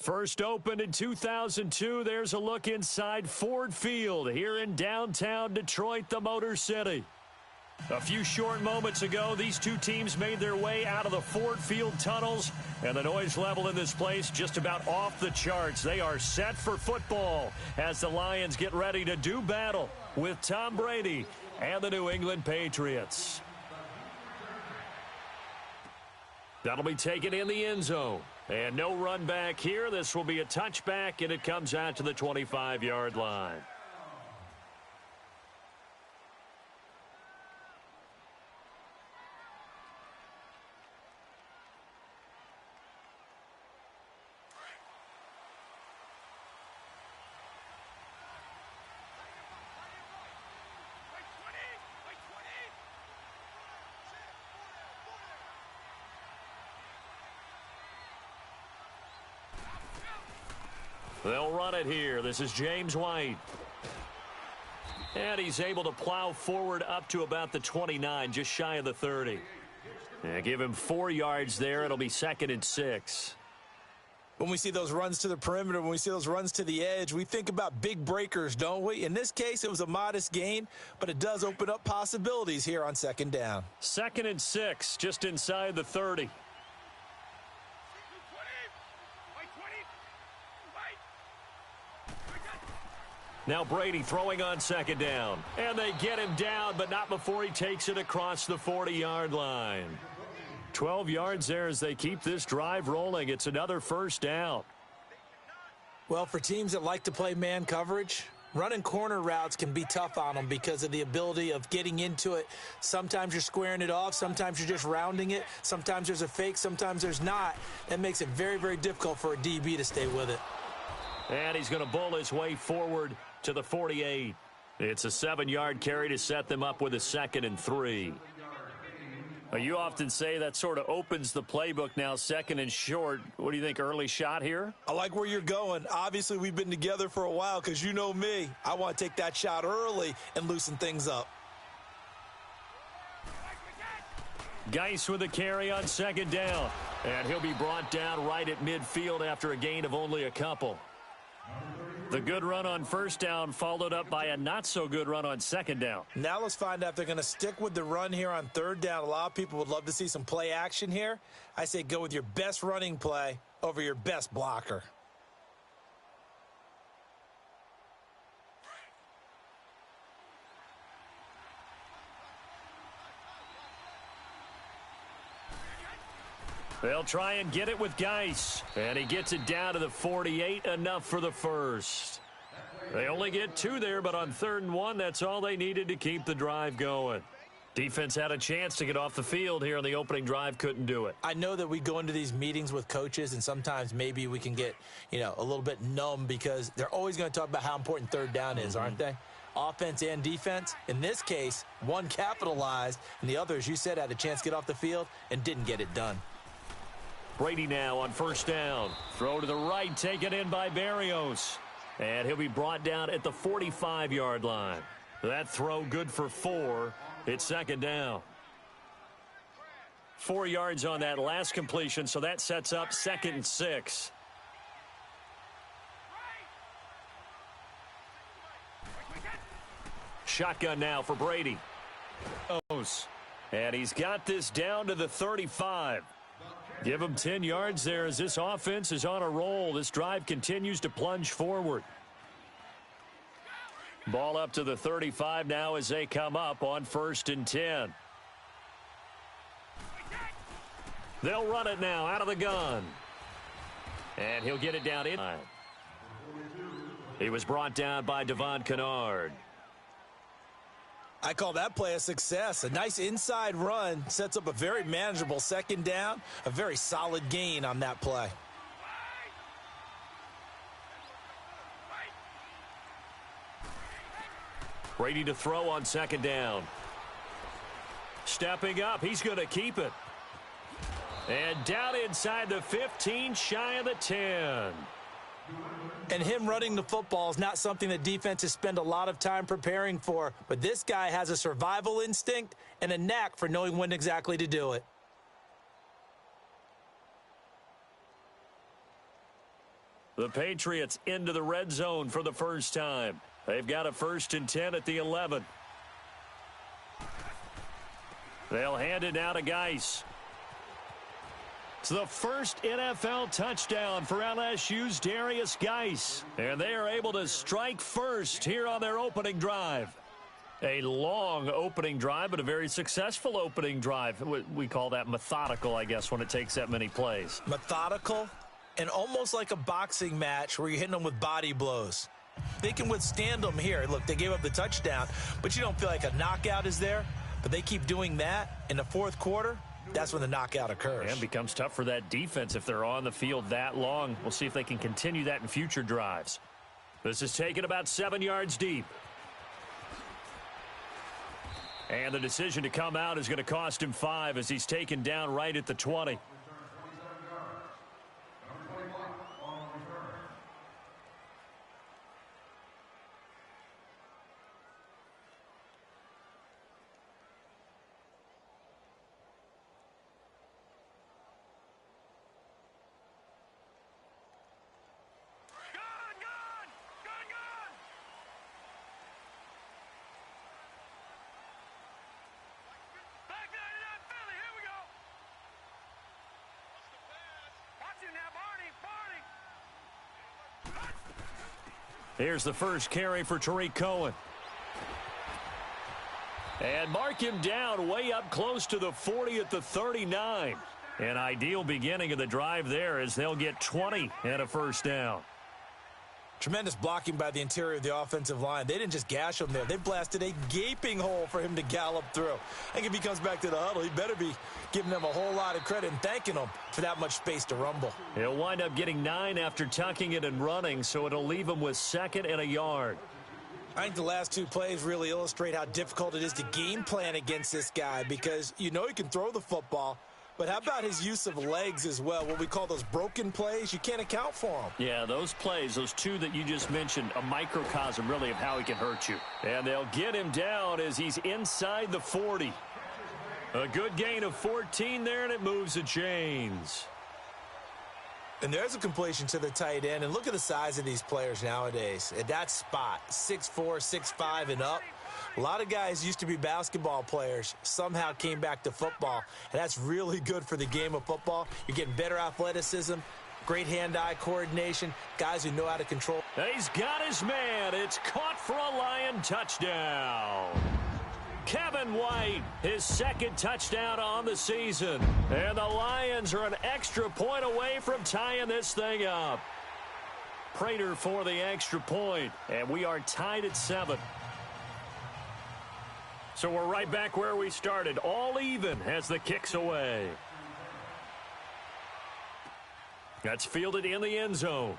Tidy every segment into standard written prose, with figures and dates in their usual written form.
First opened in 2002, there's a look inside Ford Field here in downtown Detroit, the Motor City. A few short moments ago, these two teams made their way out of the Ford Field tunnels, and the noise level in this place just about off the charts. They are set for football as the Lions get ready to do battle with Tom Brady and the New England Patriots. That'll be taken in the end zone. And no run back here. This will be a touchback, and it comes out to the 25-yard line. They'll run it here. This is James White. And he's able to plow forward up to about the 29, just shy of the 30. Give him 4 yards there. It'll be 2nd and 6. When we see those runs to the perimeter, when we see those runs to the edge, we think about big breakers, don't we? In this case, it was a modest gain, but it does open up possibilities here on 2nd down. 2nd and 6, just inside the 30. Now Brady throwing on 2nd down. And they get him down, but not before he takes it across the 40-yard line. 12 yards there as they keep this drive rolling. It's another first down. Well, for teams that like to play man coverage, running corner routes can be tough on them because of the ability of getting into it. Sometimes you're squaring it off. Sometimes you're just rounding it. Sometimes there's a fake. Sometimes there's not. That makes it very, very difficult for a DB to stay with it. And he's going to bull his way forward to the 48. It's a 7-yard carry to set them up with a 2nd and 3. You often say that sort of opens the playbook now, 2nd and short. What do you think, early shot here? I like where you're going. Obviously, we've been together for a while because you know me. I want to take that shot early and loosen things up. Geis with a carry on 2nd down. And he'll be brought down right at midfield after a gain of only a couple. The good run on 1st down followed up by a not-so-good run on 2nd down. Now let's find out if they're going to stick with the run here on 3rd down. A lot of people would love to see some play action here. I say go with your best running play over your best blocker. They'll try and get it with Geis. And he gets it down to the 48, enough for the first. They only get 2 there, but on 3rd and 1, that's all they needed to keep the drive going. Defense had a chance to get off the field here on the opening drive, couldn't do it. I know that we go into these meetings with coaches, and sometimes maybe we can get, a little bit numb because they're always going to talk about how important 3rd down is, aren't they? Offense and defense. In this case, one capitalized, and the other, as you said, had a chance to get off the field and didn't get it done. Brady now on 1st down. Throw to the right, taken in by Berrios. And he'll be brought down at the 45-yard line. That throw good for 4. It's 2nd down. 4 yards on that last completion, so that sets up 2nd and 6. Shotgun now for Brady. And he's got this down to the 35. Give him 10 yards there as this offense is on a roll. This drive continues to plunge forward. Ball up to the 35 now as they come up on 1st and 10. They'll run it now out of the gun. And he'll get it down in. He was brought down by Devon Kennard. I call that play a success. A nice inside run sets up a very manageable 2nd down, a very solid gain on that play. Brady to throw on 2nd down. Stepping up, he's going to keep it. And down inside the 15, shy of the 10. And him running the football is not something that defenses spend a lot of time preparing for. But this guy has a survival instinct and a knack for knowing when exactly to do it. The Patriots into the red zone for the first time. They've got a 1st and 10 at the 11. They'll hand it now to Geis. It's the first NFL touchdown for LSU's Darius Geis. And they are able to strike first here on their opening drive. A long opening drive, but a very successful opening drive. We call that methodical, I guess, when it takes that many plays. Methodical and almost like a boxing match where you're hitting them with body blows. They can withstand them here. Look, they gave up the touchdown, but you don't feel like a knockout is there. But they keep doing that in the fourth quarter. That's when the knockout occurs. And becomes tough for that defense if they're on the field that long. We'll see if they can continue that in future drives. This is taken about 7 yards deep. And the decision to come out is going to cost him 5 as he's taken down right at the 20. Here's the first carry for Tariq Cohen. And mark him down way up close to the 40 at the 39. An ideal beginning of the drive there as they'll get 20 and a first down. Tremendous blocking by the interior of the offensive line. They didn't just gash him there. They blasted a gaping hole for him to gallop through. I think if he comes back to the huddle, he better be giving them a whole lot of credit and thanking them for that much space to rumble. He'll wind up getting 9 after tucking it and running, so it'll leave him with 2nd and a yard. I think the last 2 plays really illustrate how difficult it is to game plan against this guy because you know he can throw the football, but how about his use of legs as well? What we call those broken plays, you can't account for them. Yeah, those plays, those 2 that you just mentioned, a microcosm really of how he can hurt you. And they'll get him down as he's inside the 40. A good gain of 14 there, and it moves the chains. And there's a completion to the tight end. And look at the size of these players nowadays. At that spot, 6'4", 6'5", and up. A lot of guys used to be basketball players, somehow came back to football, and that's really good for the game of football. You're getting better athleticism, great hand-eye coordination, guys who know how to control. He's got his man. It's caught for a Lion touchdown. Kevin White, his 2nd touchdown on the season. And the Lions are an extra point away from tying this thing up. Prater for the extra point, and we are tied at 7. So we're right back where we started, all even as the kick's away. That's fielded in the end zone.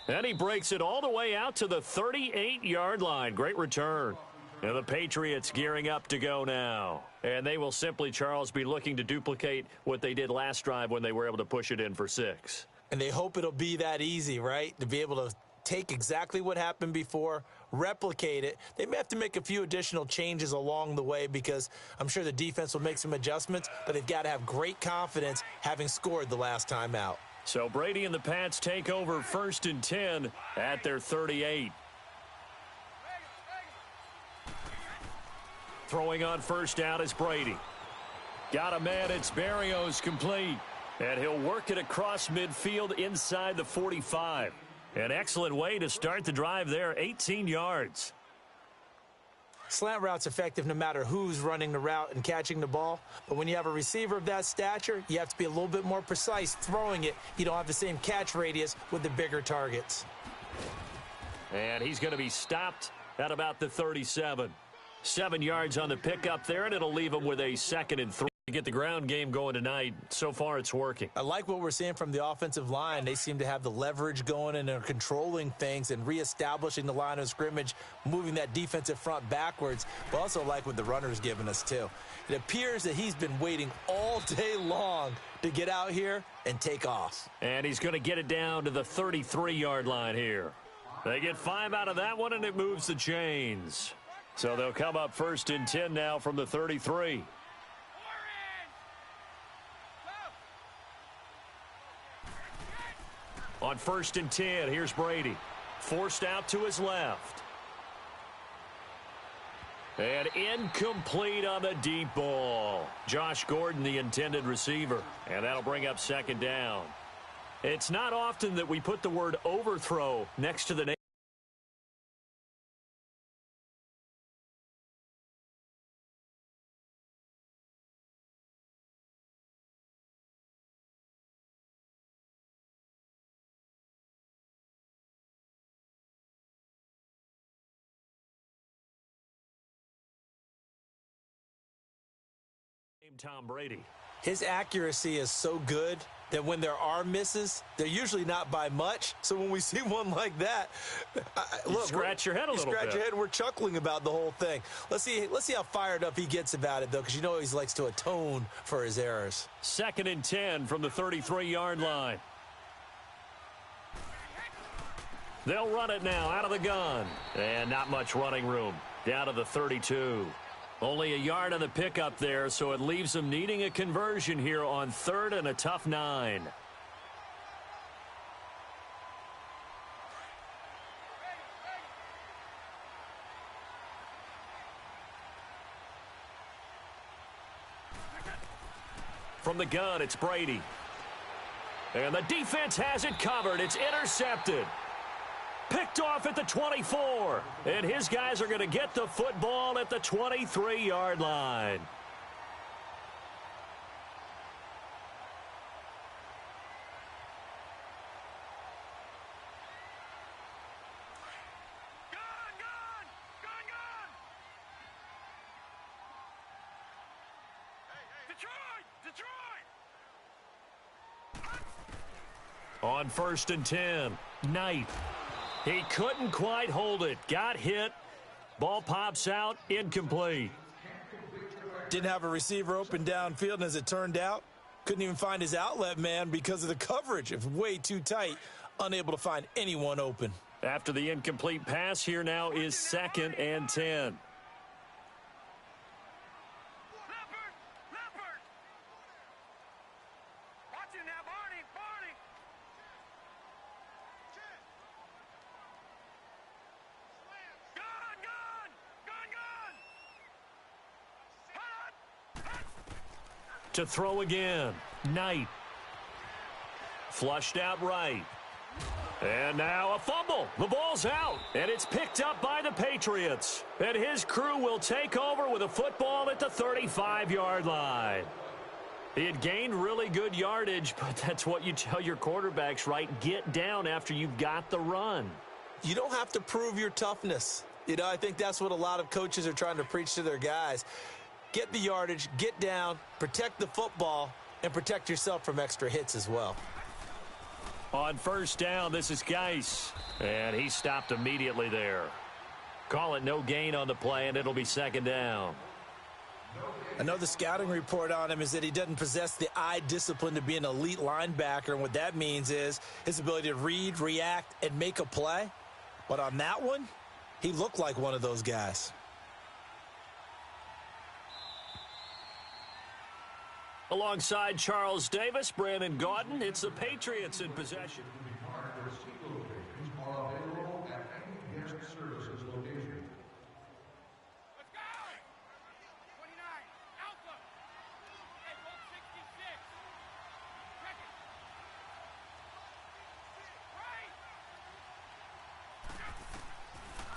And he breaks it all the way out to the 38-yard line. Great return. And the Patriots gearing up to go now. And they will simply, Charles, be looking to duplicate what they did last drive when they were able to push it in for 6. And they hope it'll be that easy, right? To be able to take exactly what happened before, replicate it. They may have to make a few additional changes along the way because I'm sure the defense will make some adjustments, but they've got to have great confidence having scored the last time out. So Brady and the Pats take over 1st and 10 at their 38. Throwing on first down is Brady. Got a man, it's Berrios complete. And he'll work it across midfield inside the 45. An excellent way to start the drive there, 18 yards. Slant route's effective no matter who's running the route and catching the ball. But when you have a receiver of that stature, you have to be a little bit more precise throwing it. You don't have the same catch radius with the bigger targets. And he's going to be stopped at about the 37. 7 yards on the pickup there, and it'll leave him with a 2nd and 3. To get the ground game going tonight. So far, it's working. I like what we're seeing from the offensive line. They seem to have the leverage going and are controlling things and reestablishing the line of scrimmage, moving that defensive front backwards. But also like what the runner's giving us, too. It appears that he's been waiting all day long to get out here and take off. And he's going to get it down to the 33-yard line here. They get 5 out of that one, and it moves the chains. So they'll come up 1st and 10 now from the 33. On 1st and 10, here's Brady. Forced out to his left. And incomplete on the deep ball. Josh Gordon, the intended receiver. And that'll bring up 2nd down. It's not often that we put the word overthrow next to the name. Tom Brady. His accuracy is so good that when there are misses, they're usually not by much. So when we see one like that, look, scratch your head a little bit. Scratch your head. We're chuckling about the whole thing. Let's see how fired up he gets about it, though, because you know he likes to atone for his errors. 2nd and 10 from the 33-yard line. They'll run it now out of the gun. And not much running room. Down to the 32. Only a yard on the pickup there, so it leaves them needing a conversion here on 3rd and a tough 9. From the gun, it's Brady. And the defense has it covered. It's intercepted. Picked off at the 24. And his guys are going to get the football at the 23-yard line. On 1st and 10, Knight. He couldn't quite hold it. Got hit. Ball pops out. Incomplete. Didn't have a receiver open downfield, and as it turned out, couldn't even find his outlet man because of the coverage. It was way too tight. Unable to find anyone open. After the incomplete pass, here now is 2nd and 10. To throw again. Knight. Flushed out right. And now a fumble. The ball's out. And it's picked up by the Patriots. And his crew will take over with a football at the 35-yard line. He had gained really good yardage, but that's what you tell your quarterbacks, right? Get down after you've got the run. You don't have to prove your toughness. You know, I think that's what a lot of coaches are trying to preach to their guys. Get the yardage, get down, protect the football, and protect yourself from extra hits as well. On 1st down, this is Geis. And he stopped immediately there. Call it no gain on the play, and it'll be 2nd down. I know the scouting report on him is that he doesn't possess the eye discipline to be an elite linebacker, and what that means is his ability to read, react, and make a play. But on that one, he looked like one of those guys. Alongside Charles Davis, Brandon Gaudin, it's the Patriots in possession.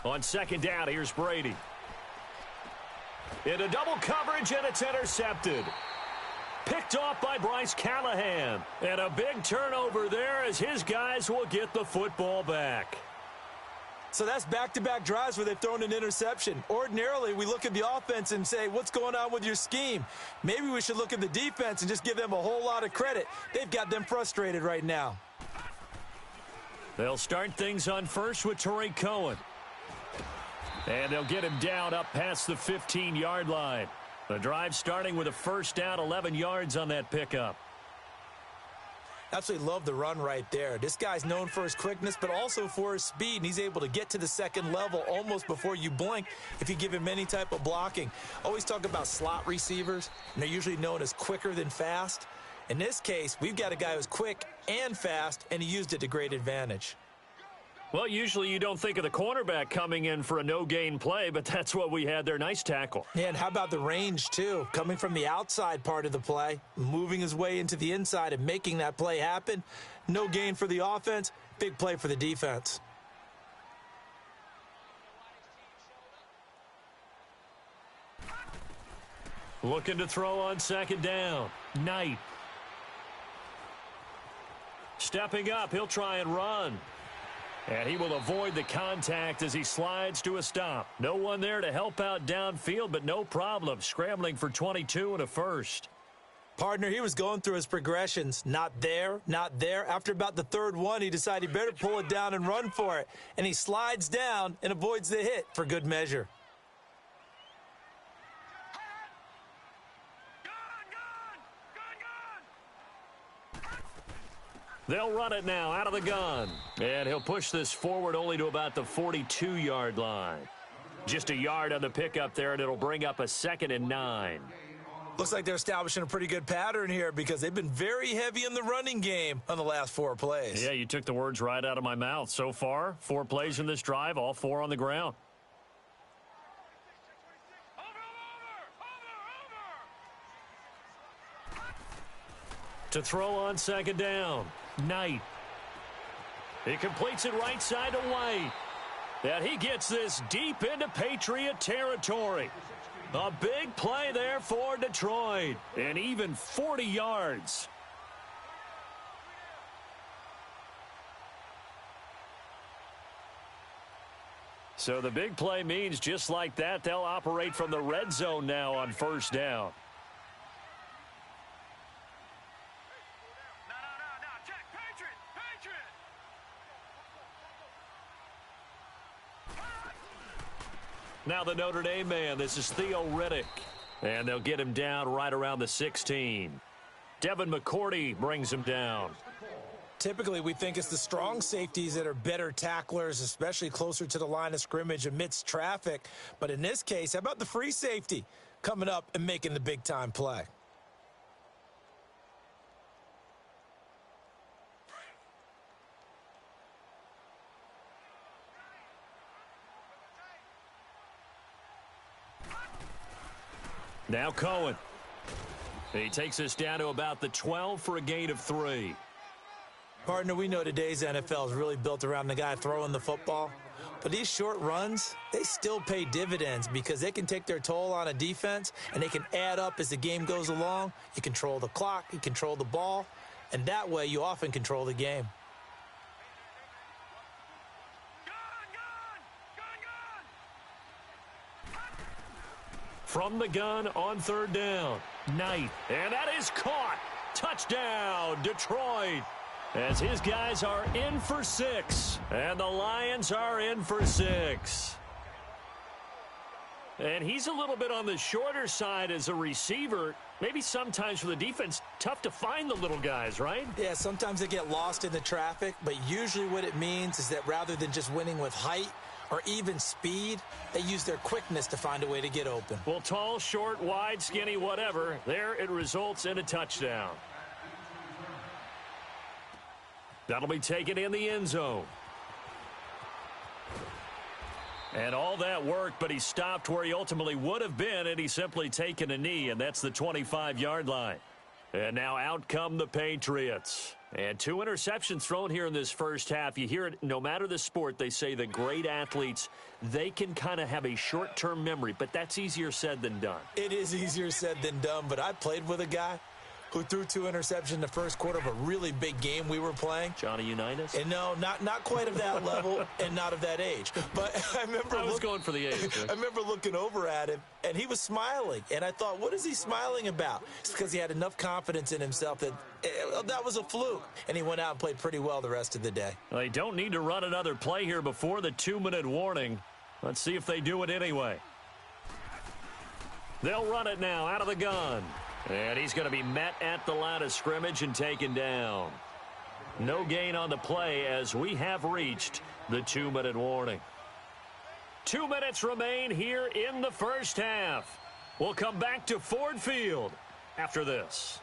On 2nd down, here's Brady. Into double coverage, and it's intercepted. Picked off by Bryce Callahan. And a big turnover there as his guys will get the football back. So that's back-to-back drives where they've thrown an interception. Ordinarily, we look at the offense and say, what's going on with your scheme? Maybe we should look at the defense and just give them a whole lot of credit. They've got them frustrated right now. They'll start things on 1st with Tariq Cohen. And they'll get him down up past the 15-yard line. The drive starting with a 1st down, 11 yards on that pickup. Absolutely love the run right there. This guy's known for his quickness, but also for his speed, and he's able to get to the 2nd level almost before you blink if you give him any type of blocking. Always talk about slot receivers, and they're usually known as quicker than fast. In this case, we've got a guy who's quick and fast, and he used it to great advantage. Well, usually you don't think of the cornerback coming in for a no-gain play, but that's what we had there. Nice tackle. Yeah, and how about the range, too? Coming from the outside part of the play, moving his way into the inside and making that play happen. No gain for the offense, big play for the defense. Looking to throw on second down. Knight. Stepping up, he'll try and run. And he will avoid the contact as he slides to a stop. No one there to help out downfield, but no problem. Scrambling for 22 and a first. Partner, he was going through his progressions. Not there, not there. After about the third one, he decided he better pull it down and run for it. And he slides down and avoids the hit for good measure. They'll run it now out of the gun. And he'll push this forward only to about the 42-yard line. Just a yard on the pickup there, and it'll bring up a 2nd and 9. Looks like they're establishing a pretty good pattern here because they've been very heavy in the running game on the last 4 plays. Yeah, you took the words right out of my mouth. So far, 4 plays in this drive, all 4 on the ground. To throw on second down. Knight. He completes it right side to White. And he gets this deep into Patriot territory. A big play there for Detroit. And even 40 yards. So the big play means just like that, they'll operate from the red zone now on first down. Now the Notre Dame man, this is Theo Riddick. And they'll get him down right around the 16. Devin McCourty brings him down. Typically, we think it's the strong safeties that are better tacklers, especially closer to the line of scrimmage amidst traffic. But in this case, how about the free safety coming up and making the big-time play? Now Cohen. He takes us down to about the 12 for a gain of 3. Partner, we know today's NFL is really built around the guy throwing the football. But these short runs, they still pay dividends because they can take their toll on a defense and they can add up as the game goes along. You control the clock, you control the ball, and that way you often control the game. From the gun on third down. Knight. And that is caught. Touchdown, Detroit. As his guys are in for 6. And the Lions are in for 6. And he's a little bit on the shorter side as a receiver. Maybe sometimes for the defense, tough to find the little guys, right? Yeah, sometimes they get lost in the traffic. But usually what it means is that rather than just winning with height, or even speed, they use their quickness to find a way to get open. Well, tall, short, wide, skinny, whatever, there it results in a touchdown. That'll be taken in the end zone. And all that work, but he stopped where he ultimately would have been, and he's simply taken a knee, and that's the 25-yard line. And now out come the Patriots. And 2 interceptions thrown here in this first half. You hear it, no matter the sport, they say the great athletes, they can kind of have a short-term memory, but that's easier said than done. It is easier said than done, but I played with a guy who threw 2 interceptions in the first quarter of a really big game we were playing. Johnny Unitas? And no, not quite of that level and not of that age. But I remember I was going for the age. I remember looking over at him, and he was smiling. And I thought, what is he smiling about? It's because he had enough confidence in himself that that was a fluke. And he went out and played pretty well the rest of the day. Well, they don't need to run another play here before the 2-minute warning. Let's see if they do it anyway. They'll run it now out of the gun. And he's going to be met at the line of scrimmage and taken down. No gain on the play as we have reached the 2-minute warning. 2 minutes remain here in the first half. We'll come back to Ford Field after this.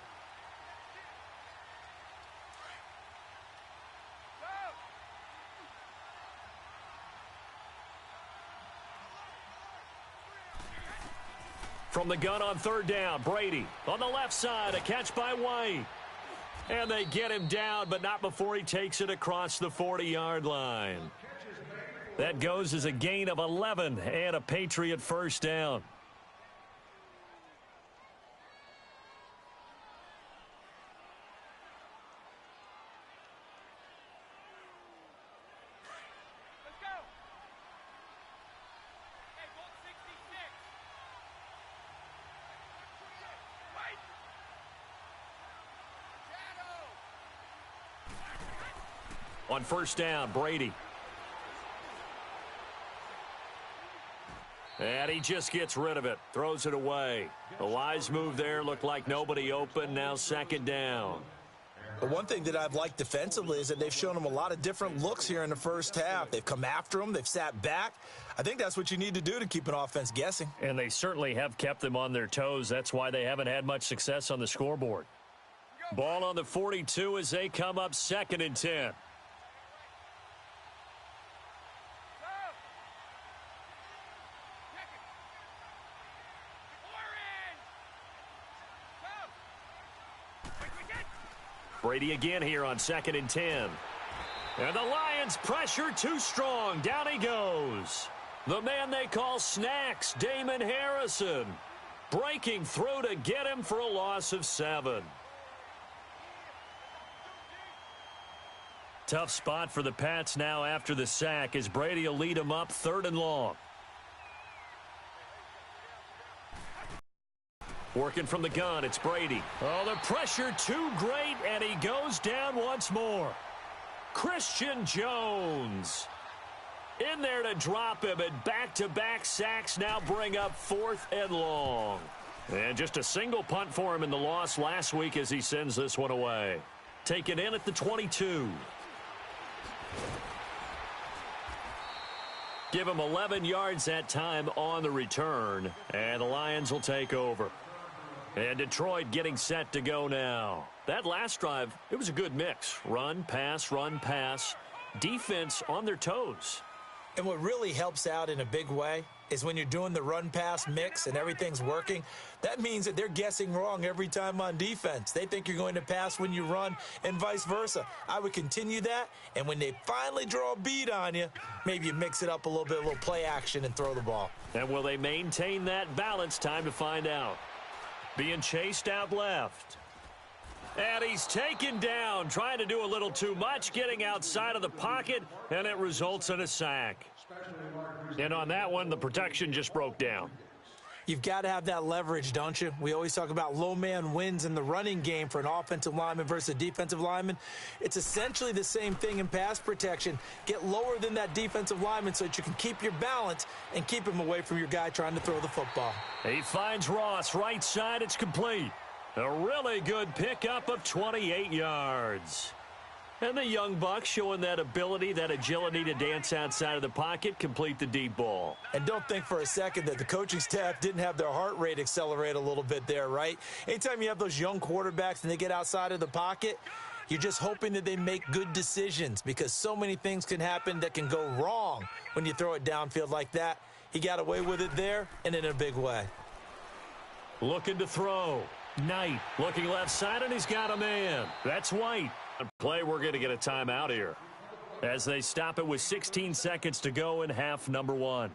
From the gun on third down, Brady on the left side, a catch by White. And they get him down, but not before he takes it across the 40-yard line. That goes as a gain of 11 and a Patriot first down. On first down, Brady. And he just gets rid of it, throws it away. A wise move there, looked like nobody open, now second down. But one thing that I've liked defensively is that they've shown them a lot of different looks here in the first half. They've come after them, they've sat back. I think that's what you need to do to keep an offense guessing. And they certainly have kept them on their toes. That's why they haven't had much success on the scoreboard. Ball on the 42 as they come up second and 10. Brady again here on second and 10. And the Lions pressure too strong. Down he goes. The man they call Snacks, Damon Harrison, breaking through to get him for a loss of 7. Tough spot for the Pats now after the sack as Brady will lead them up third and long. Working from the gun, it's Brady. Oh, the pressure too great, and he goes down once more. Christian Jones in there to drop him, and back-to-back sacks now bring up fourth and long. And just a single punt for him in the loss last week as he sends this one away. Taken in at the 22. Give him 11 yards that time on the return, and the Lions will take over. And Detroit getting set to go now. That last drive, it was a good mix. Run, pass, defense on their toes. And what really helps out in a big way is when you're doing the run-pass mix and everything's working, that means that they're guessing wrong every time on defense. They think you're going to pass when you run and vice versa. I would continue that, and when they finally draw a beat on you, maybe you mix it up a little bit, a little play action and throw the ball. And will they maintain that balance? Time to find out. Being chased out left. And he's taken down, trying to do a little too much, getting outside of the pocket, and it results in a sack. And on that one, the protection just broke down. You've got to have that leverage, don't you? We always talk about low man wins in the running game for an offensive lineman versus a defensive lineman. It's essentially the same thing in pass protection. Get lower than that defensive lineman so that you can keep your balance and keep him away from your guy trying to throw the football. He finds Ross, right side, it's complete. A really good pickup of 28 yards. And the young buck showing that ability, that agility to dance outside of the pocket, complete the deep ball. And don't think for a second that the coaching staff didn't have their heart rate accelerate a little bit there, right? Anytime you have those young quarterbacks and they get outside of the pocket, you're just hoping that they make good decisions because so many things can happen that can go wrong when you throw it downfield like that. He got away with it there and in a big way. Looking to throw. Knight looking left side, and he's got a man. That's White. Play, we're going to get a timeout here as they stop it with 16 seconds to go in half number 1.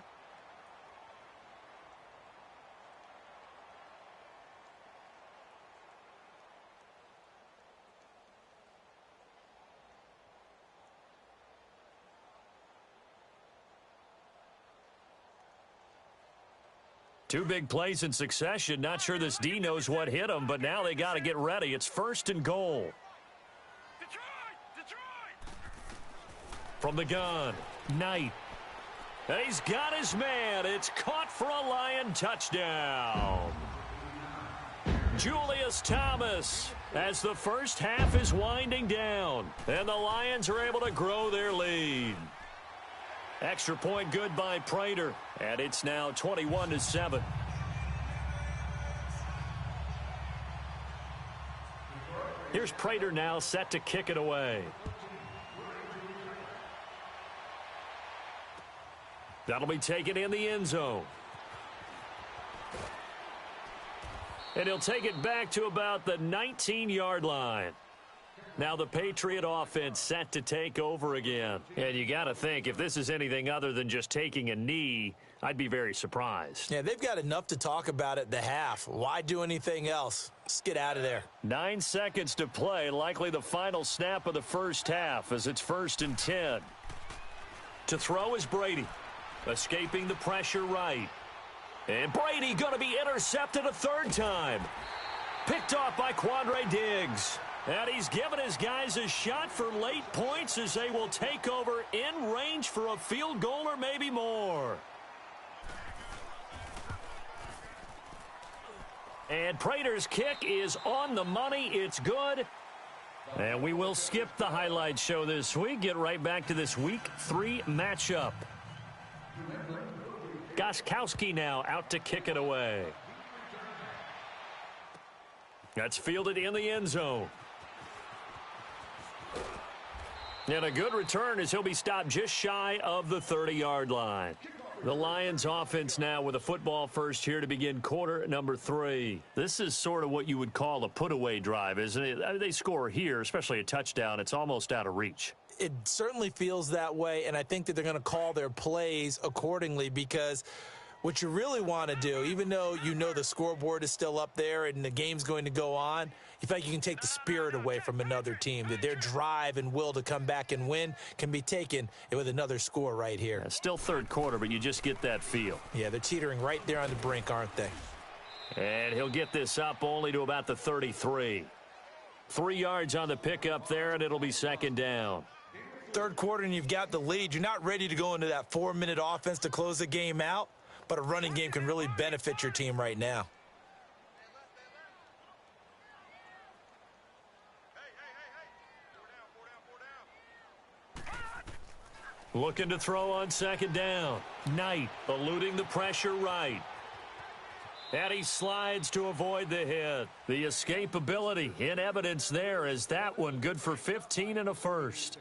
Two big plays in succession. Not sure this D knows what hit him, but now they got to get ready. It's first and goal. From the gun, Knight. And he's got his man. It's caught for a Lion touchdown. Julius Thomas as the first half is winding down. And the Lions are able to grow their lead. Extra point good by Prater. And it's now 21-7. Here's Prater now set to kick it away. That'll be taken in the end zone. And he'll take it back to about the 19-yard line. Now the Patriot offense set to take over again. And you got to think, if this is anything other than just taking a knee, I'd be very surprised. Yeah, they've got enough to talk about at the half. Why do anything else? Let's get out of there. 9 seconds to play, likely the final snap of the first half as it's 1st and 10. To throw is Brady, escaping the pressure right. And Brady going to be intercepted a third time. Picked off by Quandre Diggs. And he's given his guys a shot for late points as they will take over in range for a field goal or maybe more. And Prater's kick is on the money. It's good. And we will skip the highlight show this week. Get right back to this Week 3 matchup. Gostkowski now out to kick it away. That's fielded in the end zone. And a good return as he'll be stopped just shy of the 30-yard line. The Lions offense now with a football first here to begin quarter number 3. This is sort of what you would call a put-away drive, isn't it? They score here, especially a touchdown. It's almost out of reach. It certainly feels that way, and I think that they're going to call their plays accordingly because what you really want to do, even though you know the scoreboard is still up there and the game's going to go on, you feel like you can take the spirit away from another team, that their drive and will to come back and win can be taken with another score right here. Yeah, still third quarter, but you just get that feel. Yeah, they're teetering right there on the brink, aren't they? And he'll get this up only to about the 33. 3 yards on the pickup there, and it'll be 2nd down. Third quarter, and you've got the lead. You're not ready to go into that 4-minute offense to close the game out, but a running game can really benefit your team right now. Looking to throw on 2nd down. Knight eluding the pressure right. And he slides to avoid the hit. The escapability in evidence there as that one good for 15 and a first.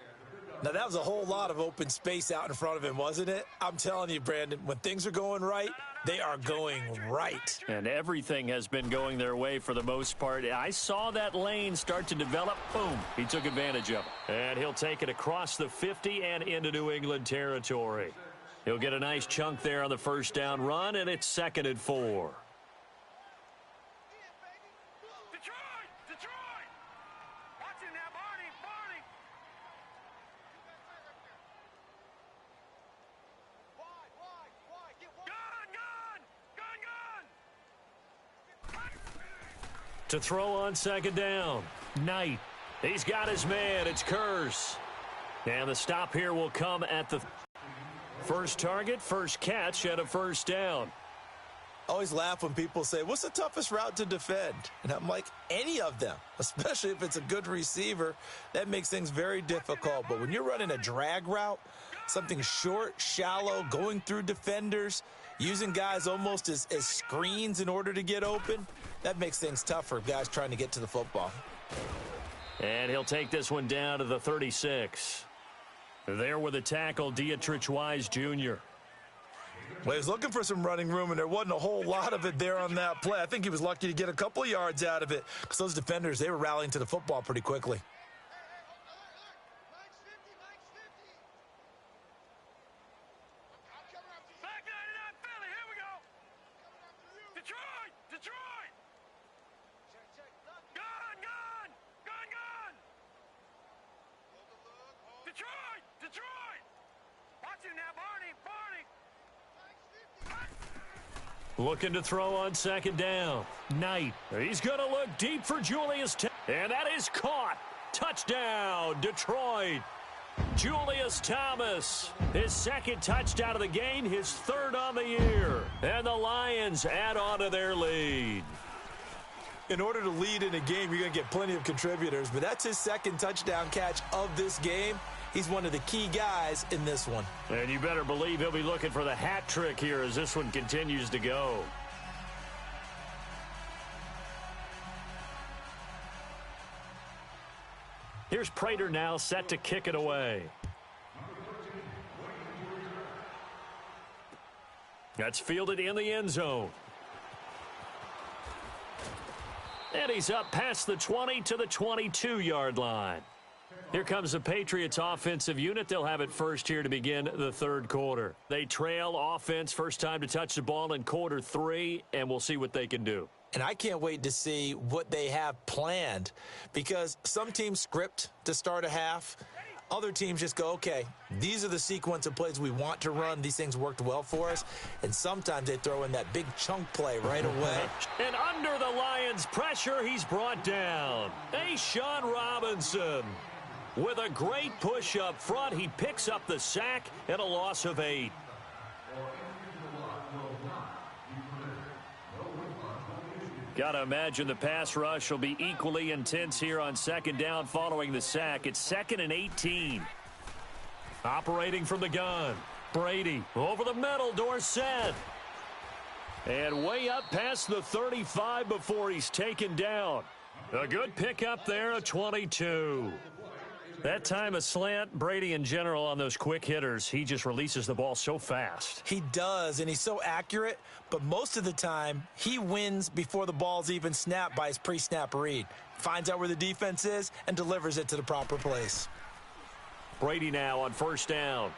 Now, that was a whole lot of open space out in front of him, wasn't it? I'm telling you, Brandon, when things are going right, they are going right. And everything has been going their way for the most part. I saw that lane start to develop. Boom. He took advantage of it. And he'll take it across the 50 and into New England territory. He'll get a nice chunk there on the first down run, and it's 2nd and 4. To throw on 2nd down. Knight. He's got his man. It's Kearse. And the stop here will come at the first target, first catch, and a first down. I always laugh when people say, what's the toughest route to defend? And I'm like, any of them, especially if it's a good receiver. That makes things very difficult. But when you're running a drag route, something short, shallow, going through defenders, using guys almost as screens in order to get open, that makes things tough for guys trying to get to the football. And he'll take this one down to the 36. There with a tackle, Dietrich Wise Jr. Well, he was looking for some running room, and there wasn't a whole lot of it there on that play. I think he was lucky to get a couple of yards out of it because those defenders, they were rallying to the football pretty quickly. Looking to throw on 2nd down. Knight. He's going to look deep for Julius. And that is caught. Touchdown, Detroit. Julius Thomas. His 2nd touchdown of the game. His 3rd on the year. And the Lions add on to their lead. In order to lead in a game, you're going to get plenty of contributors. But that's his 2nd touchdown catch of this game. He's one of the key guys in this one. And you better believe he'll be looking for the hat trick here as this one continues to go. Here's Prater now set to kick it away. That's fielded in the end zone. And he's up past the 20 to the 22-yard line. Here comes the Patriots offensive unit. They'll have it first here to begin the third quarter. They trail offense, first time to touch the ball in quarter 3, and we'll see what they can do. And I can't wait to see what they have planned, because some teams script to start a half. Other teams just go, okay, these are the sequence of plays we want to run. These things worked well for us. And sometimes they throw in that big chunk play right away. And under the Lions' pressure, he's brought down. A'Shawn Robinson. With a great push up front, he picks up the sack and a loss of 8. Gotta imagine the pass rush will be equally intense here on second down following the sack. It's 2nd and 18. Operating from the gun. Brady over the middle, Dorsett. And way up past the 35 before he's taken down. A good pickup there, a 22. That time a slant, Brady in general on those quick hitters, he just releases the ball so fast. He does, and he's so accurate, but most of the time he wins before the ball's even snapped by his pre-snap read. Finds out where the defense is and delivers it to the proper place. Brady now on first down.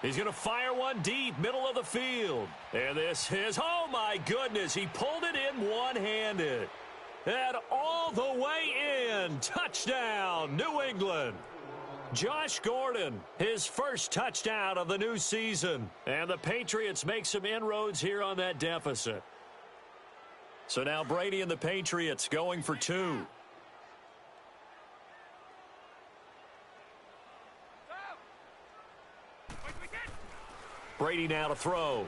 He's going to fire one deep, middle of the field. And this is, oh my goodness, he pulled it in one-handed. And all the way in. Touchdown, New England. Josh Gordon, his first touchdown of the new season. And the Patriots make some inroads here on that deficit. So now Brady and the Patriots going for 2. Brady now to throw.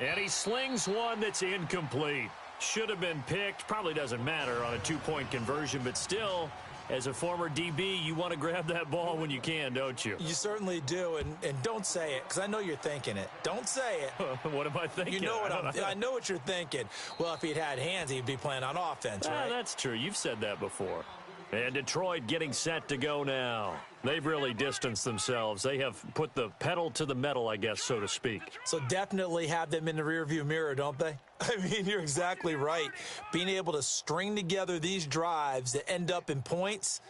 And he slings one that's incomplete. Should have been picked. Probably doesn't matter on a 2-point conversion, but still, as a former DB, you want to grab that ball when you can, don't you? You certainly do, and don't say it, because I know you're thinking it. Don't say it. What am I thinking? You know what I know what you're thinking. Well, if he'd had hands, he'd be playing on offense, right? That's true. You've said that before. And Detroit getting set to go now. They've really distanced themselves. They have put the pedal to the metal, I guess, so to speak. So definitely have them in the rearview mirror, don't they? I mean, you're exactly right. Being able to string together these drives that end up in points,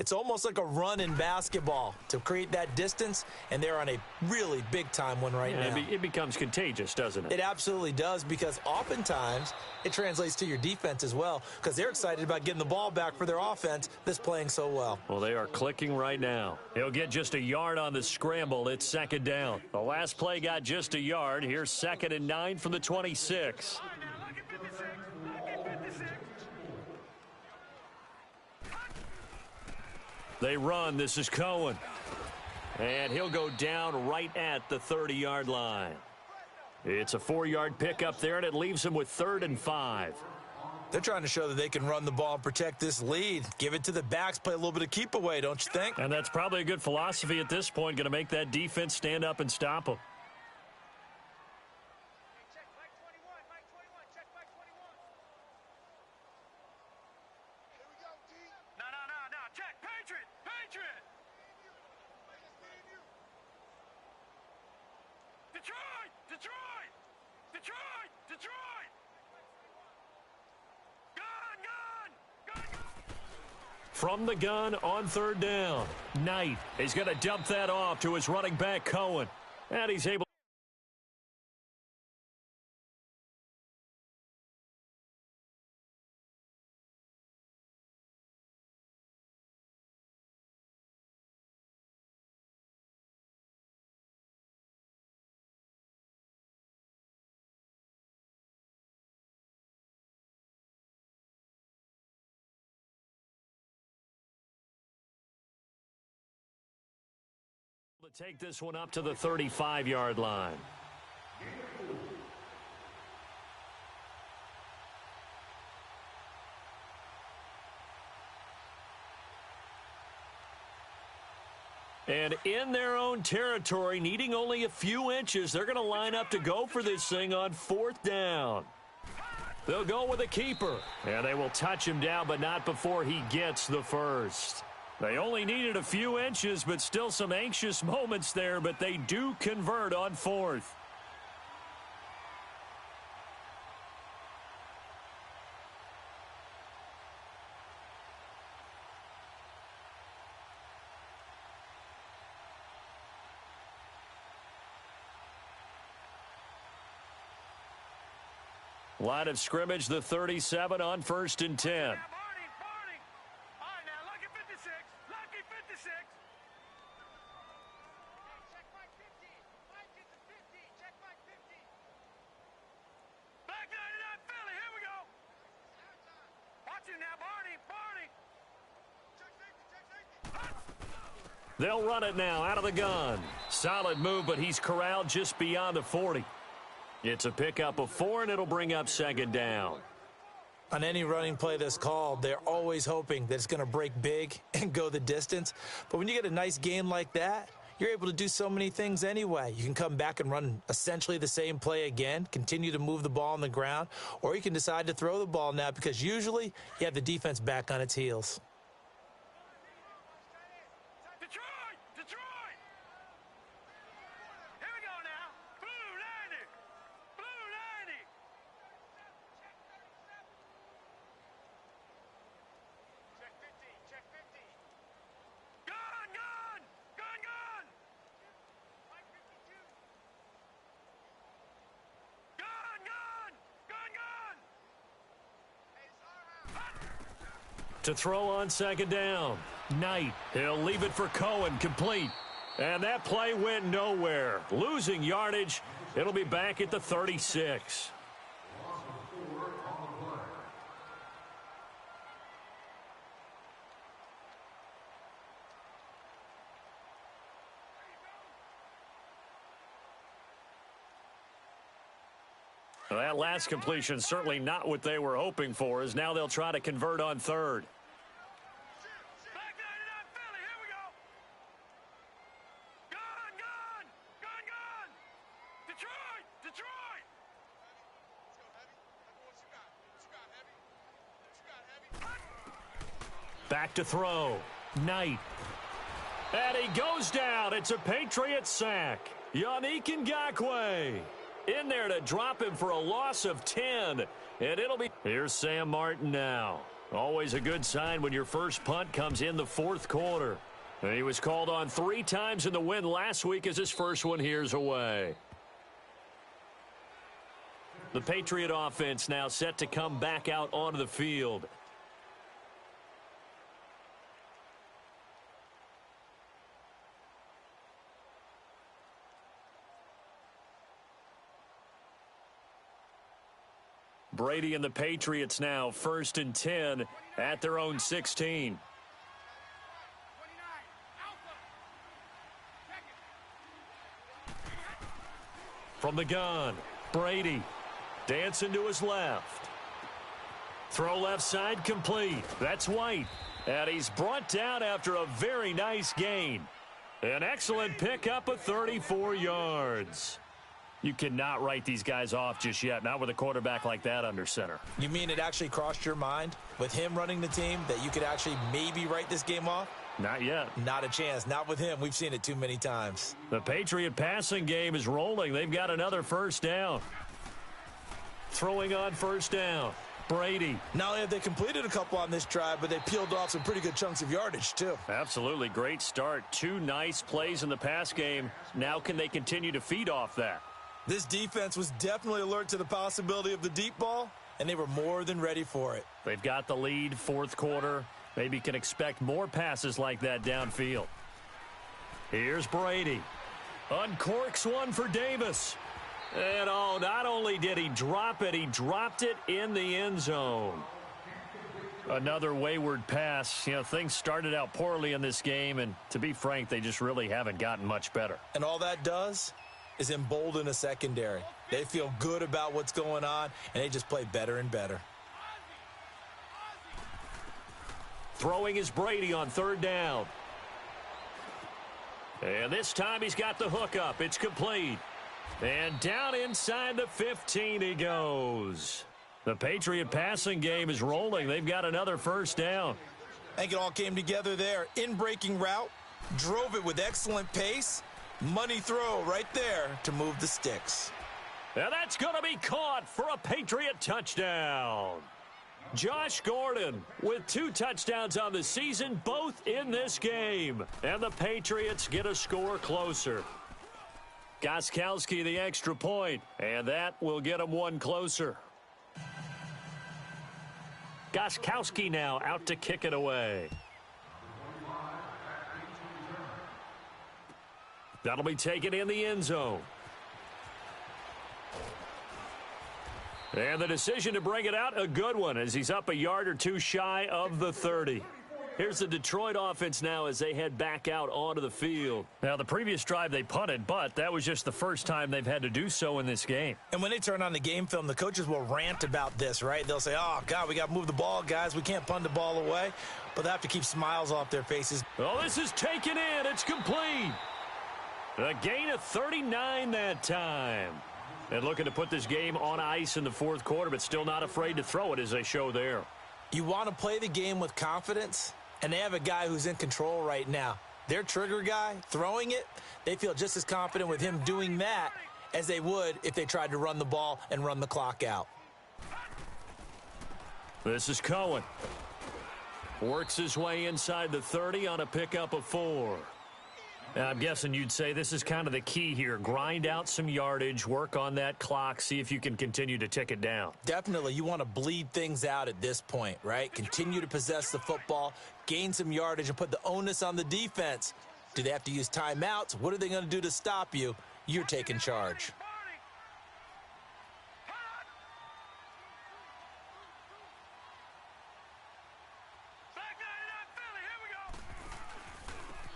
it's almost like a run in basketball to create that distance, and they're on a really big-time one right now. It becomes contagious, doesn't it? It absolutely does, because oftentimes it translates to your defense as well, because they're excited about getting the ball back for their offense that's playing so well. Well, they are clicking right now. He'll get just a yard on the scramble. It's second down. The last play got just a yard. Here's 2nd and 9 from the 26. They run. This is Cohen. And he'll go down right at the 30-yard line. It's a 4-yard pickup there, and it leaves him with 3rd and 5. They're trying to show that they can run the ball and protect this lead. Give it to the backs, play a little bit of keep away, don't you think? And that's probably a good philosophy at this point, going to make that defense stand up and stop them. From the gun on 3rd down. Knight is going to dump that off to his running back, Cohen. And he's able. To take this one up to the 35-yard line. And in their own territory, needing only a few inches, they're going to line up to go for this thing on 4th down. They'll go with a keeper, and they will touch him down, but not before he gets the first. They only needed a few inches, but still some anxious moments there, but they do convert on 4th. Line of scrimmage, the 37 on 1st and 10. Barney. All right, now, lucky 56. Lucky 56. Check Mike 15. Mike is the 15. Check Mike 15. Black 99 Philly. Here we go. Watch him now, Barney. Check safety. They'll run it now out of the gun. Solid move, but he's corralled just beyond the 40. It's a pickup of 4, and it'll bring up 2nd down. On any running play that's called, they're always hoping that it's going to break big and go the distance. But when you get a nice gain like that, you're able to do so many things anyway. You can come back and run essentially the same play again, continue to move the ball on the ground, or you can decide to throw the ball now because usually you have the defense back on its heels. Detroit. Here we go now. Blue 90. Blue 90. Check 15. Check 15. Gun. Mike 52. Gun. Hey, it's our house. To throw on 2nd down. Knight. He'll leave it for Cohen, complete. And that play went nowhere. Losing yardage. It'll be back at the 36. Well, that last completion certainly not what they were hoping for, as now they'll try to convert on 3rd. Black 99 Philly, here we go. Gun. Detroit. Let's go, Heavy. What you got, Heavy? Back to throw. Knight. And he goes down. It's a Patriot sack. Yannick Ngakoue in there to drop him for a loss of 10. And it'll be... Here's Sam Martin now. Always a good sign when your first punt comes in the 4th quarter. And he was called on 3 times in the win last week as his first one here's away. The Patriot offense now set to come back out onto the field. Brady and the Patriots now 1st and 10 at their own 16. From the gun, Brady dancing to his left. Throw left side complete. That's White. And he's brought down after a very nice gain. An excellent pickup of 34 yards. You cannot write these guys off just yet, not with a quarterback like that under center. You mean it actually crossed your mind with him running the team that you could actually maybe write this game off? Not yet. Not a chance. Not with him. We've seen it too many times. The Patriot passing game is rolling. They've got another 1st down. Throwing on 1st down. Brady. Not only have they completed a couple on this drive, but they peeled off some pretty good chunks of yardage, too. Absolutely. Great start. 2 nice plays in the pass game. Now can they continue to feed off that? This defense was definitely alert to the possibility of the deep ball, and they were more than ready for it. They've got the lead, 4th quarter. Maybe can expect more passes like that downfield. Here's Brady. Uncorks one for Davis. And oh, not only did he drop it, he dropped it in the end zone. Another wayward pass. You know, things started out poorly in this game, and to be frank, they just really haven't gotten much better. And all that does is embolden a secondary. They feel good about what's going on, and they just play better and better. Throwing is Brady on 3rd down. And this time he's got the hook up. It's complete. And down inside the 15 he goes. The Patriot passing game is rolling. They've got another 1st down. I think it all came together there. In-breaking route, drove it with excellent pace. Money throw right there to move the sticks. And that's going to be caught for a Patriot touchdown. Josh Gordon with 2 touchdowns on the season, both in this game. And the Patriots get a score closer. Gostkowski the extra point, and that will get them 1 closer. Gostkowski now out to kick it away. That'll be taken in the end zone. And the decision to bring it out, a good one, as he's up a yard or two shy of the 30. Here's the Detroit offense now as they head back out onto the field. Now, the previous drive they punted, but that was just the first time they've had to do so in this game. And when they turn on the game film, the coaches will rant about this, right? They'll say, oh, God, we got to move the ball, guys. We can't punt the ball away. But they have to keep smiles off their faces. Oh, this is taken in. It's complete. A gain of 39 that time. And looking to put this game on ice in the fourth quarter, but still not afraid to throw it as they show there. You want to play the game with confidence? And they have a guy who's in control right now. Their trigger guy, throwing it, they feel just as confident with him doing that as they would if they tried to run the ball and run the clock out. This is Cohen. Works his way inside the 30 on a pickup of 4. Now, I'm guessing you'd say this is kind of the key here. Grind out some yardage, work on that clock, see if you can continue to tick it down. Definitely. You want to bleed things out at this point, right? Continue to possess the football, gain some yardage, and put the onus on the defense. Do they have to use timeouts? What are they going to do to stop you? You're taking charge.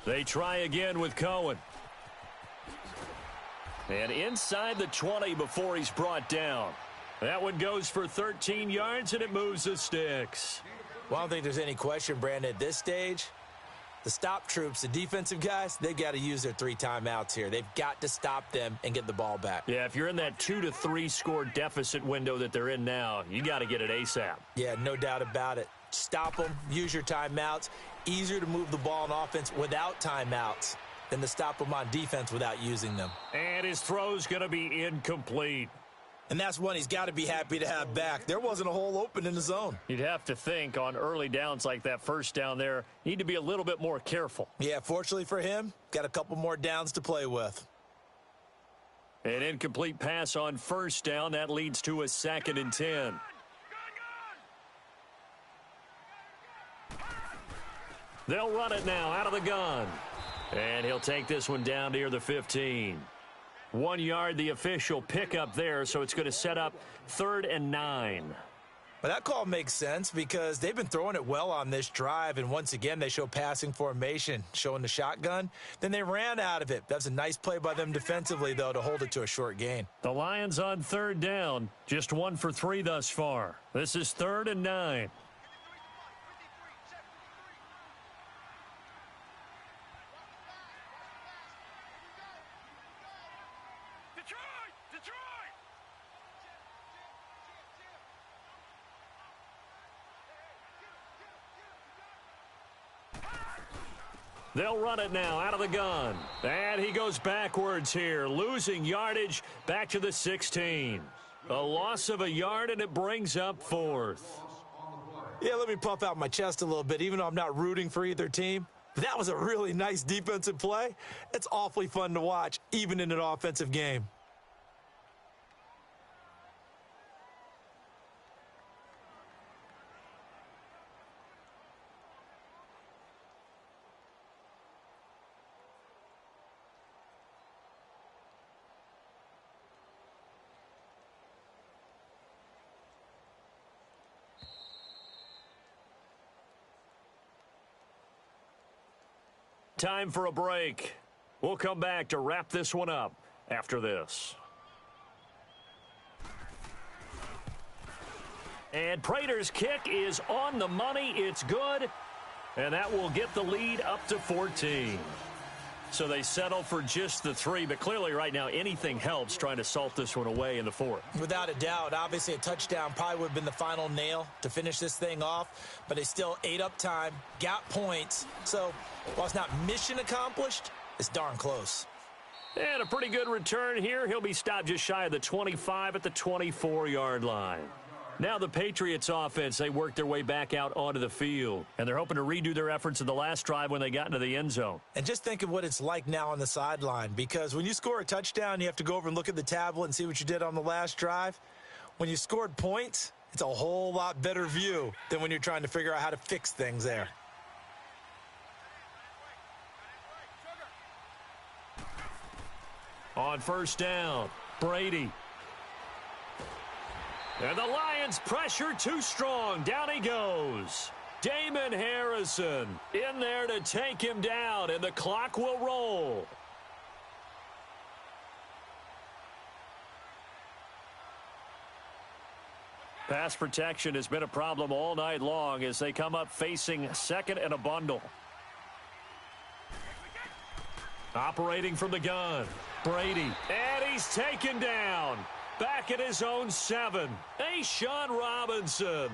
They try again with Cohen. And inside the 20 before he's brought down. That one goes for 13 yards, and it moves the sticks. Well, I don't think there's any question, Brandon, at this stage. The stop troops, the defensive guys, they got to use their 3 timeouts here. They've got to stop them and get the ball back. Yeah, if you're in that 2 to 3 score deficit window that they're in now, you got to get it ASAP. Yeah, no doubt about it. Stop them, use your timeouts. Easier to move the ball on offense without timeouts than to stop them on defense without using them. And his throw's going to be incomplete. And that's one he's got to be happy to have back. There wasn't a hole open in the zone. You'd have to think on early downs like that first down there, need to be a little bit more careful. Yeah, fortunately for him, got a couple more downs to play with. An incomplete pass on first down. That leads to a 2nd and 10. They'll run it now out of the gun. And he'll take this one down near the 15. 1 yard, the official pickup there, so it's going to set up 3rd and 9. But that call makes sense because they've been throwing it well on this drive, and once again they show passing formation, showing the shotgun. Then they ran out of it. That's a nice play by them defensively, though, to hold it to a short gain. The Lions on 3rd down, just 1 for 3 thus far. This is 3rd and 9. They'll run it now out of the gun. And he goes backwards here, losing yardage back to the 16. A loss of a yard, and it brings up 4th. Yeah, let me puff out my chest a little bit, even though I'm not rooting for either team. That was a really nice defensive play. It's awfully fun to watch, even in an offensive game. Time for a break. We'll come back to wrap this one up after this. And Prater's kick is on the money. It's good. And that will get the lead up to 14. So they settle for just the 3, but clearly right now anything helps trying to salt this one away in the 4th. Without a doubt, obviously a touchdown probably would have been the final nail to finish this thing off, but they still ate up time, got points. So while it's not mission accomplished, it's darn close. And a pretty good return here. He'll be stopped just shy of the 25 at the 24-yard line. Now the Patriots offense, they work their way back out onto the field. And they're hoping to redo their efforts in the last drive when they got into the end zone. And just think of what it's like now on the sideline. Because when you score a touchdown, you have to go over and look at the tablet and see what you did on the last drive. When you scored points, It's a whole lot better view than when you're trying to figure out how to fix things there. On first down, Brady. And the Lions pressure too strong. Down he goes. Damon Harrison in there to take him down, and the clock will roll. Pass protection has been a problem all night long as they come up facing second and a bundle. Operating from the gun, Brady. And he's taken down. Back at his own 7. A'Shawn Robinson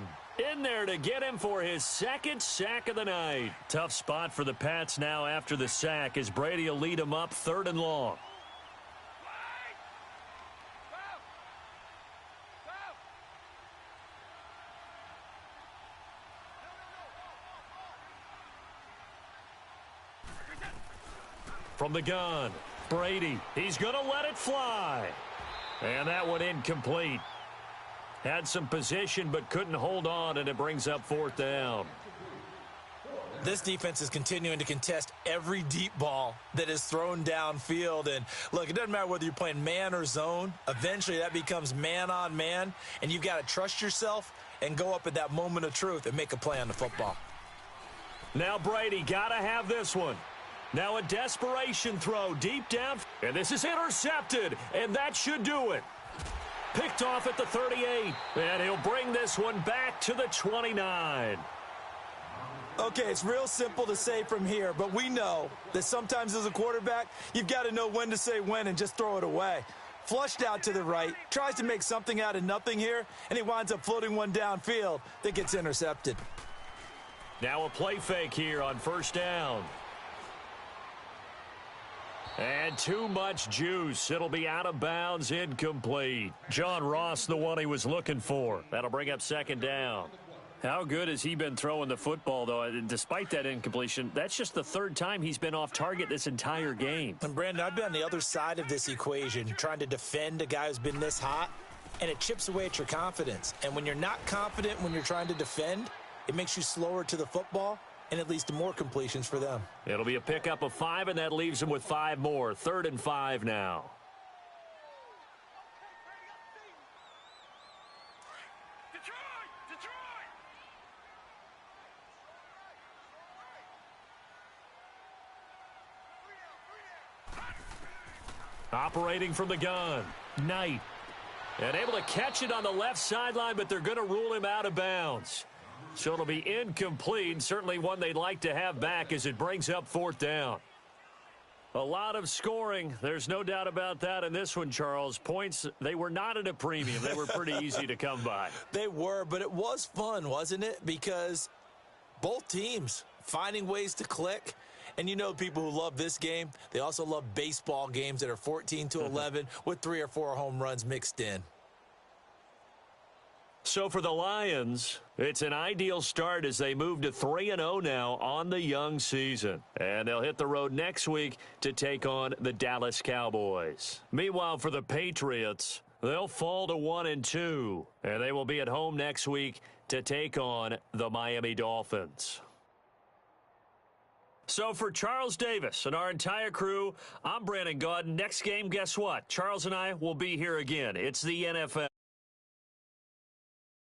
in there to get him for his second sack of the night. Tough spot for the Pats now after the sack as Brady will lead him up 3rd and long. From the gun, Brady. He's going to let it fly. And that one incomplete. Had some position but couldn't hold on, and it brings up 4th down. This defense is continuing to contest every deep ball that is thrown downfield. And, look, it doesn't matter whether you're playing man or zone. Eventually that becomes man on man, and you've got to trust yourself and go up at that moment of truth and make a play on the football. Now Brady got to have this one. Now a desperation throw deep down, and this is intercepted, and that should do it. Picked off at the 38, and he'll bring this one back to the 29. Okay, it's real simple to say from here, but we know that sometimes as a quarterback, you've got to know when to say when and just throw it away. Flushed out to the right, tries to make something out of nothing here, and he winds up floating one downfield that gets intercepted. Now a play fake here on first down. And too much juice. It'll be out of bounds, incomplete. John Ross, the one he was looking for. That'll bring up 2nd down. How good has he been throwing the football, though? Despite that incompletion, that's just the 3rd time he's been off target this entire game. And, Brandon, I've been on the other side of this equation, trying to defend a guy who's been this hot, and it chips away at your confidence. And when you're not confident when you're trying to defend, it makes you slower to the football, and it leads to more completions for them. It'll be a pickup of 5, and that leaves them with 5 more. 3rd and 5 now. Operating from the gun, Knight. And able to catch it on the left sideline, but they're going to rule him out of bounds. So it'll be incomplete, certainly one they'd like to have back as it brings up 4th down. A lot of scoring. There's no doubt about that in this one, Charles. Points, they were not at a premium. They were pretty easy to come by. They were, but it was fun, wasn't it? Because both teams finding ways to click. And you know people who love this game, they also love baseball games that are 14-11 with 3 or 4 home runs mixed in. So for the Lions, it's an ideal start as they move to 3-0 now on the young season. And they'll hit the road next week to take on the Dallas Cowboys. Meanwhile, for the Patriots, they'll fall to 1-2. And they will be at home next week to take on the Miami Dolphins. So for Charles Davis and our entire crew, I'm Brandon Gaudin. Next game, guess what? Charles and I will be here again. It's the NFL.